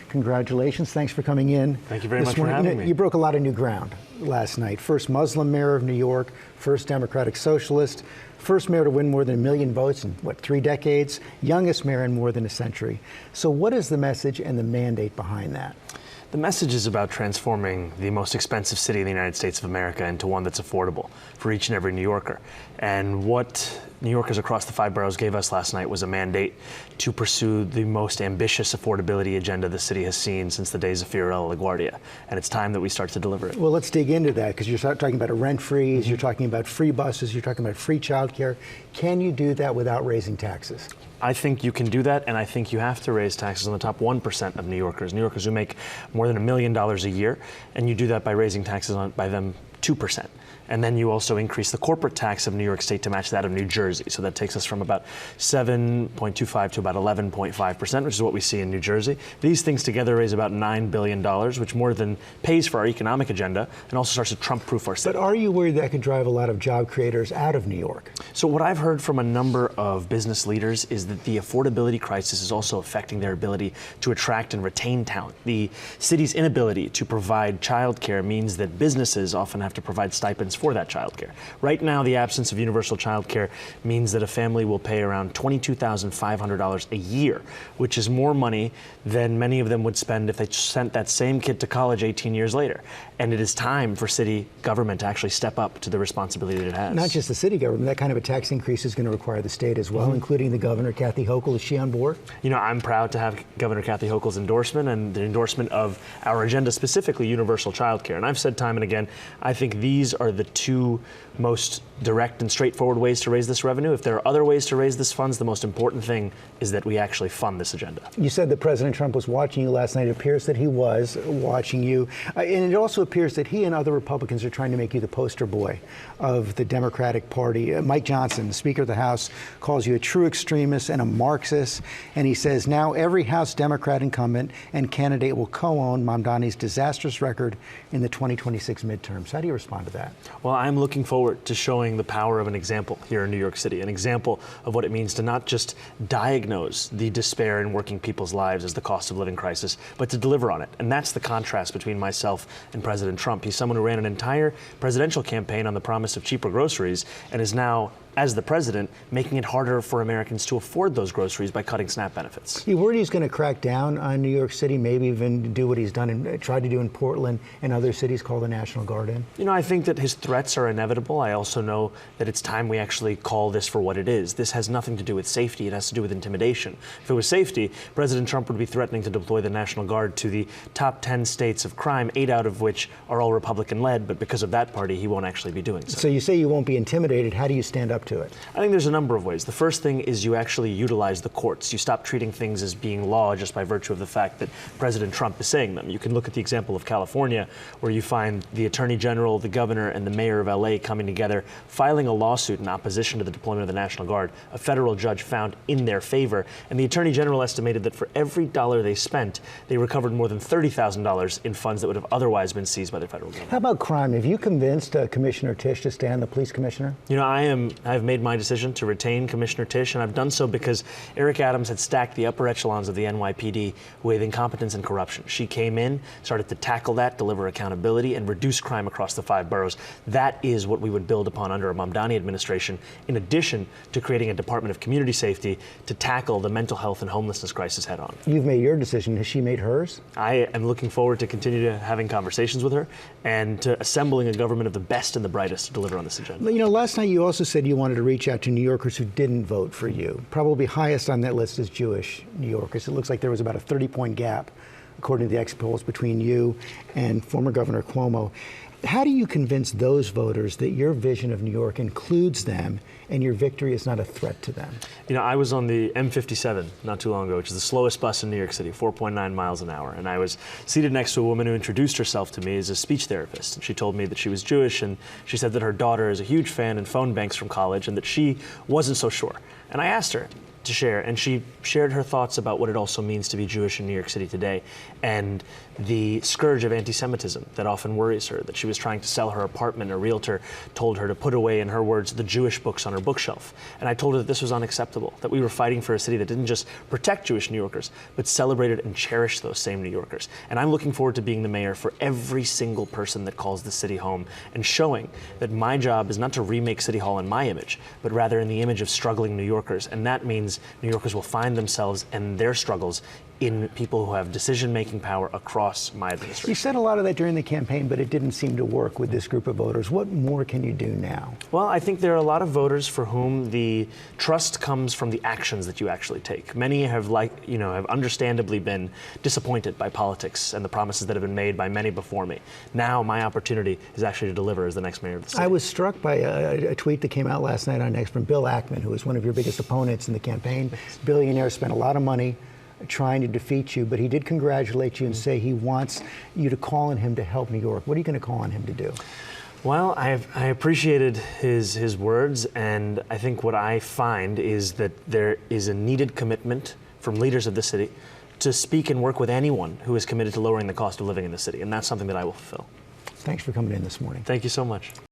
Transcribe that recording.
Congratulations. Thanks for coming in. Thank you very much for having me. You broke a lot of new ground last night. First Muslim mayor of New York, first Democratic Socialist, first mayor to win more than 1 million votes in, 3 decades, youngest mayor in more than a century. So what is the message and the mandate behind that? The message is about transforming the most expensive city in the United States of America into one that's affordable for each and every New Yorker. And what New Yorkers across the 5 boroughs gave us last night was a mandate to pursue the most ambitious affordability agenda the city has seen since the days of Fiorello LaGuardia. And it's time that we start to deliver it. Well, let's dig into that, because you're talking about a rent freeze, you're talking about free buses, you're talking about free childcare. Can you do that without raising taxes? I think you can do that, and I think you have to raise taxes on the top 1% of New Yorkers who make more than $1 million a year, and you do that by raising taxes by them 2%. And then you also increase the corporate tax of New York State to match that of New Jersey. So that takes us from about 7.25 to about 11.5%, which is what we see in New Jersey. These things together raise about $9 billion, which more than pays for our economic agenda and also starts to Trump-proof our city. But are you worried that could drive a lot of job creators out of New York? So what I've heard from a number of business leaders is that the affordability crisis is also affecting their ability to attract and retain talent. The city's inability to provide childcare means that businesses often have to provide stipends for that childcare. Right now, the absence of universal childcare means that a family will pay around $22,500 a year, which is more money than many of them would spend if they sent that same kid to college 18 years later. And it is time for city government to actually step up to the responsibility that it has. Not just the city government, that kind of a tax increase is going to require the state as well, including the governor, Kathy Hochul. Is she on board? You know, I'm proud to have Governor Kathy Hochul's endorsement and the endorsement of our agenda, specifically universal childcare. And I've said time and again, I think these are the 2 most direct and straightforward ways to raise this revenue. If there are other ways to raise this funds, the most important thing is that we actually fund this agenda. You said that President Trump was watching you last night. It appears that he was watching you. And it also appears that he and other Republicans are trying to make you the poster boy of the Democratic Party. Mike Johnson, the Speaker of the House, calls you a true extremist and a Marxist. And he says now every House Democrat incumbent and candidate will co-own Mamdani's disastrous record in the 2026 midterms. How do you respond to that? Well, I'm looking forward to showing the power of an example here in New York City, an example of what it means to not just diagnose the despair in working people's lives as the cost of living crisis, but to deliver on it. And that's the contrast between myself and President Trump. He's someone who ran an entire presidential campaign on the promise of cheaper groceries and is now, as the president, making it harder for Americans to afford those groceries by cutting SNAP benefits. You worried he's going to crack down on New York City, maybe even do what he's done and tried to do in Portland and other cities, call the National Guard in? You know, I think that his threats are inevitable. I also know that it's time we actually call this for what it is. This has nothing to do with safety. It has to do with intimidation. If it was safety, President Trump would be threatening to deploy the National Guard to the top 10 states of crime, 8 out of which are all Republican-led, but because of that party, he won't actually be doing so. So you say you won't be intimidated. How do you stand up to it? I think there's a number of ways. The first thing is you actually utilize the courts. You stop treating things as being law just by virtue of the fact that President Trump is saying them. You can look at the example of California, where you find the Attorney General, the Governor, and the Mayor of LA coming together, filing a lawsuit in opposition to the deployment of the National Guard. A federal judge found in their favor, and the Attorney General estimated that for every dollar they spent, they recovered more than $30,000 in funds that would have otherwise been seized by the federal government. How about crime? Have you convinced Commissioner Tisch to stay on the police commissioner? You know, I've made my decision to retain Commissioner Tisch, and I've done so because Eric Adams had stacked the upper echelons of the NYPD with incompetence and corruption. She came in, started to tackle that, deliver accountability, and reduce crime across the 5 boroughs. That is what we would build upon under a Mamdani administration, in addition to creating a Department of Community Safety to tackle the mental health and homelessness crisis head on. You've made your decision. Has she made hers? I am looking forward to continue to having conversations with her and to assembling a government of the best and the brightest to deliver on this agenda. You know, last night you also said you wanted to reach out to New Yorkers who didn't vote for you. Probably highest on that list is Jewish New Yorkers. It looks like there was about a 30-point gap, according to the exit polls, between you and former Governor Cuomo. How do you convince those voters that your vision of New York includes them and your victory is not a threat to them? You know, I was on the M57 not too long ago, which is the slowest bus in New York City, 4.9 miles an hour. And I was seated next to a woman who introduced herself to me as a speech therapist. And she told me that she was Jewish, and she said that her daughter is a huge fan and phone banks from college and that she wasn't so sure. And I asked her, to share, and she shared her thoughts about what it also means to be Jewish in New York City today, and the scourge of anti-Semitism that often worries her, that she was trying to sell her apartment. A realtor told her to put away, in her words, the Jewish books on her bookshelf. And I told her that this was unacceptable, that we were fighting for a city that didn't just protect Jewish New Yorkers, but celebrated and cherished those same New Yorkers. And I'm looking forward to being the mayor for every single person that calls the city home, and showing that my job is not to remake City Hall in my image, but rather in the image of struggling New Yorkers. And that means New Yorkers will find themselves and their struggles in people who have decision-making power across my administration. You said a lot of that during the campaign, but it didn't seem to work with this group of voters. What more can you do now? Well, I think there are a lot of voters for whom the trust comes from the actions that you actually take. Many have, have understandably been disappointed by politics and the promises that have been made by many before me. Now, my opportunity is actually to deliver as the next mayor of the city. I was struck by a tweet that came out last night on X from Bill Ackman, who was one of your biggest opponents in the campaign. Billionaire, spent a lot of money trying to defeat you, but he did congratulate you and say he wants you to call on him to help New York. What are you going to call on him to do? Well, I appreciated his words, and I think what I find is that there is a needed commitment from leaders of the city to speak and work with anyone who is committed to lowering the cost of living in the city, and that's something that I will fulfill. Thanks for coming in this morning. Thank you so much.